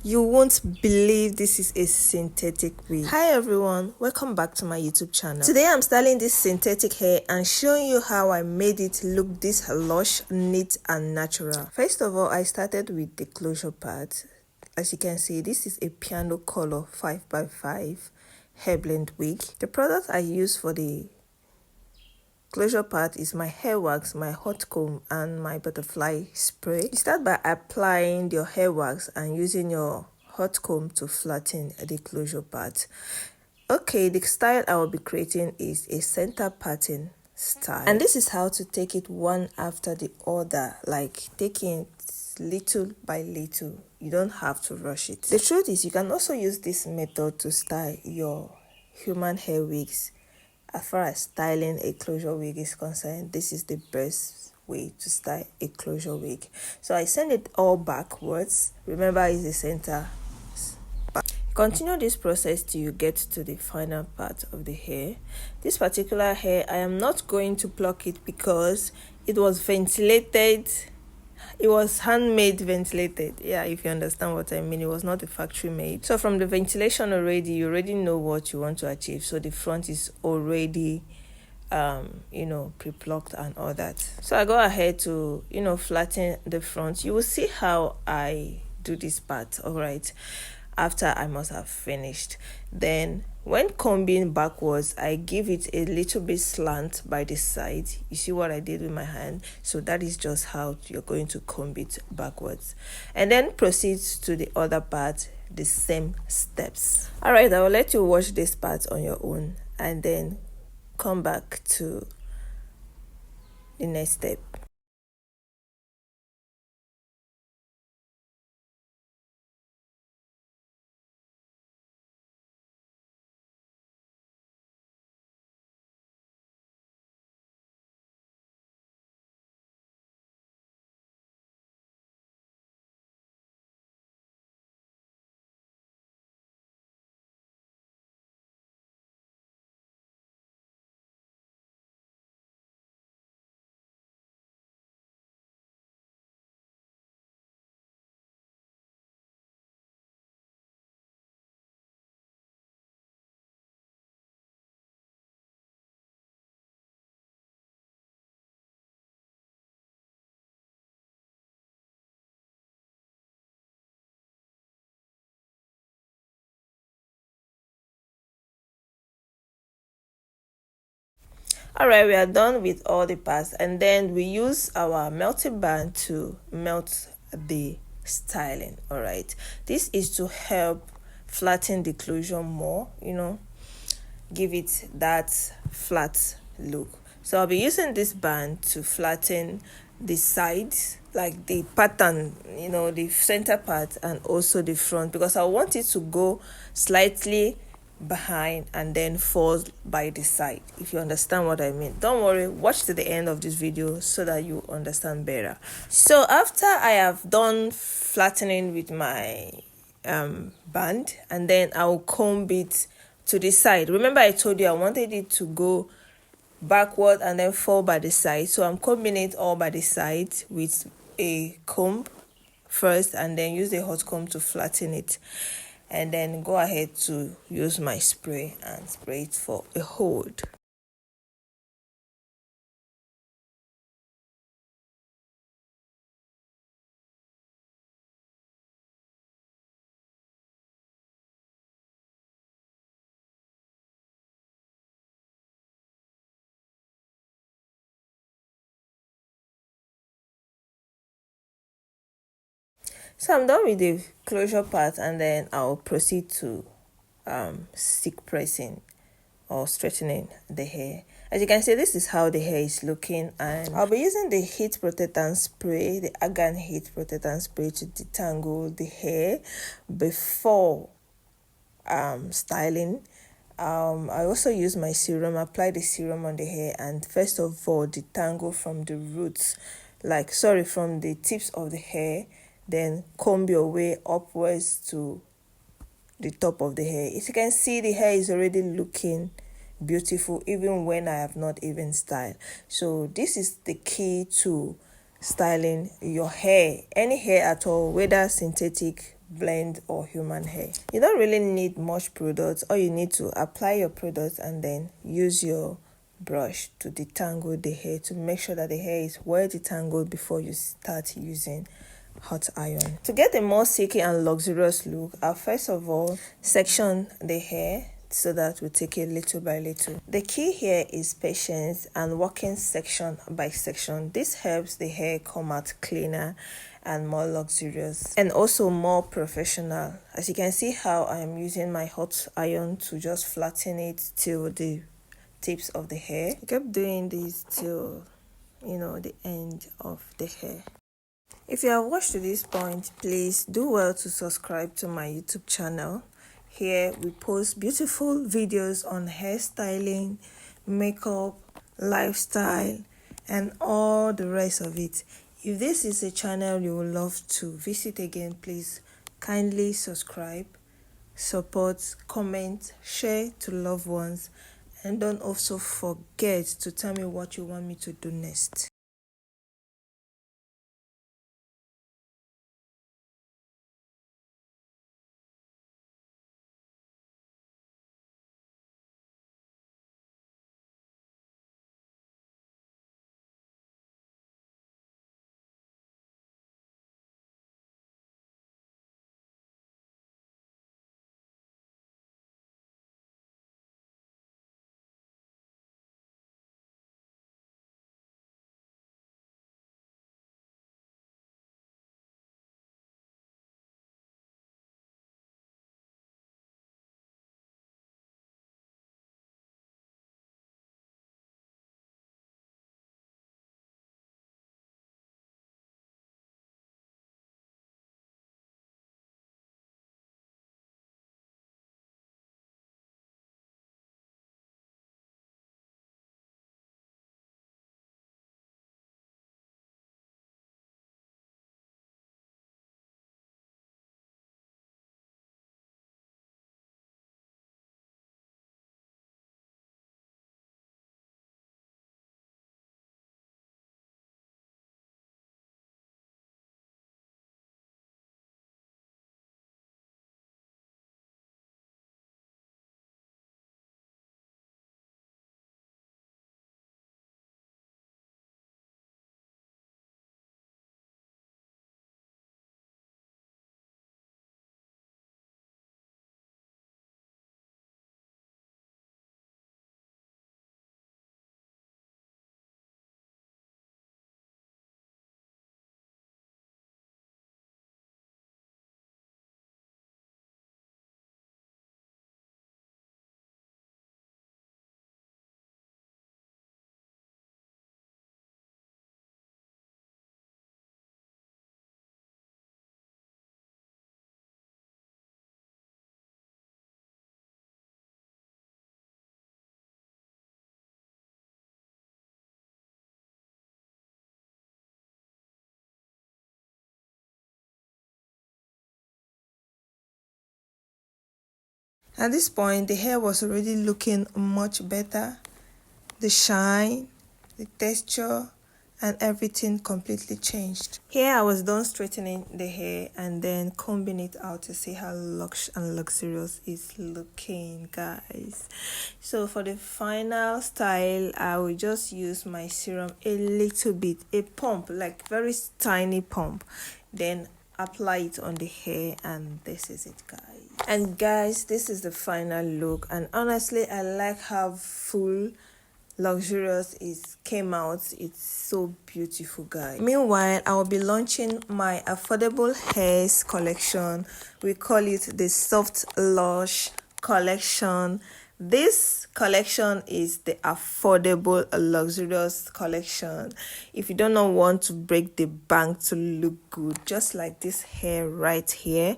You won't believe this is a synthetic wig. Hi everyone, welcome back to my YouTube channel. Today I'm styling this synthetic hair and showing you how I made it look this lush, neat and natural. First of all, I started with the closure part. As you can see, this is a piano color 5x5 hair blend wig. The product I use for the closure part is my hair wax, my hot comb and my butterfly spray. You start by applying your hair wax and using your hot comb to flatten the closure part. Okay, the style I will be creating is a center parting style, and this is how to take it one after the other, like taking it little by little. You don't have to rush it. The truth is, you can also use this method to style your human hair wigs. As far as styling a closure wig is concerned, this is the best way to style a closure wig. So I send it all backwards. Remember, it's the center. Continue this process till you get to the final part of the hair. This particular hair, I am not going to pluck it because it was ventilated. It was handmade ventilated. Yeah, if you understand what I mean. It was not a factory made. So from the ventilation already, you already know what you want to achieve. So the front is already pre-plucked and all that. So I go ahead to flatten the front. You will see how I do this part, all right, after I must have finished. Then when combing backwards, I give it a little bit slant by the side. You see what I did with my hand? So that is just how you're going to comb it backwards, and then proceed to the other part, the same steps. All right, I will let you watch this part on your own and then come back to the next step. All right, we are done with all the parts, and then we use our melting band to melt the styling. All right, this is to help flatten the closure more, give it that flat look. So I'll be using this band to flatten the sides, like the pattern, the center part and also the front, because I want it to go slightly behind and then fall by the side, if you understand what I mean. Don't worry, watch to the end of this video so that you understand better. So after I have done flattening with my band, and then I'll comb it to the side. Remember, I told you I wanted it to go backward and then fall by the side, so I'm combing it all by the side with a comb first, and then use the hot comb to flatten it, and then go ahead to use my spray and spray it for a hold. So I'm done with the closure part, and then I'll proceed to stick pressing or straightening the hair. As you can see, this is how the hair is looking, and I'll be using the heat protectant spray, the argan heat protectant spray, to detangle the hair before styling. I also use my serum, apply the serum on the hair, and first of all detangle from the roots, from the tips of the hair, then comb your way upwards to the top of the hair. As you can see, the hair is already looking beautiful even when I have not even styled. So this is the key to styling your hair, any hair at all, whether synthetic, blend or human hair. You don't really need much product. All you need to apply your product and then use your brush to detangle the hair to make sure that the hair is well detangled before you start using hot iron. To get a more silky and luxurious look, I'll first of all section the hair so that we take it little by little. The key here is patience and working section by section. This helps the hair come out cleaner and more luxurious and also more professional. As you can see how I am using my hot iron to just flatten it till the tips of the hair. I kept doing this till the end of the hair. If you have watched to this point, please do well to subscribe to my YouTube channel. Here we post beautiful videos on hairstyling, makeup, lifestyle, and all the rest of it. If this is a channel you would love to visit again, please kindly subscribe, support, comment, share to loved ones, and don't also forget to tell me what you want me to do next. At this point, the hair was already looking much better. The shine, the texture, and everything completely changed. Here I was done straightening the hair and then combing it out to see how lush and luxurious it's looking, guys. So for the final style, I will just use my serum a little bit, a pump, like very tiny pump, then apply it on the hair, and this is it, guys. And guys, this is the final look, and honestly I like how full luxurious it came out. It's so beautiful, guys. Meanwhile, I will be launching my affordable hairs collection. We call it the Soft Lush collection. This collection is the affordable luxurious collection. If you do not want to break the bank to look good, just like this hair right here,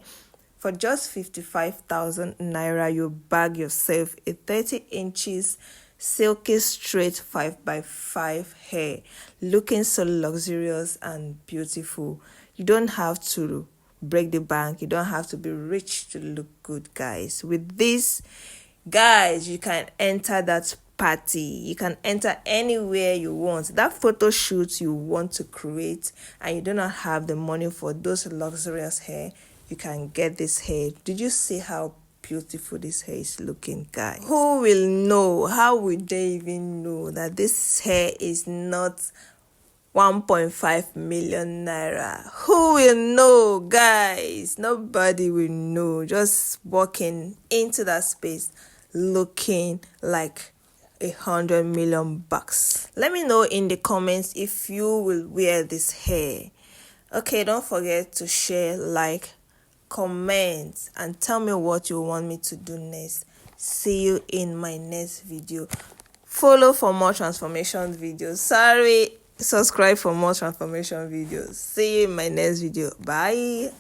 for just 55,000 naira, you bag yourself a 30 inches silky straight 5x5 hair, looking so luxurious and beautiful. You don't have to break the bank. You don't have to be rich to look good, guys. With this, guys, you can enter that party. You can enter anywhere you want. That photo shoot you want to create and you do not have the money for those luxurious hair, you can get this hair. Did you see how beautiful this hair is looking, guys? Who will know? How would they even know that this hair is not 1.5 million naira? Who will know, guys? Nobody will know. Just walking into that space looking like 100 million bucks. Let me know in the comments if you will wear this hair. Okay, don't forget to share, like, comment, and tell me what you want me to do next. See you in my next video. Follow for more transformation videos. Subscribe for more transformation videos. See you in my next video. Bye.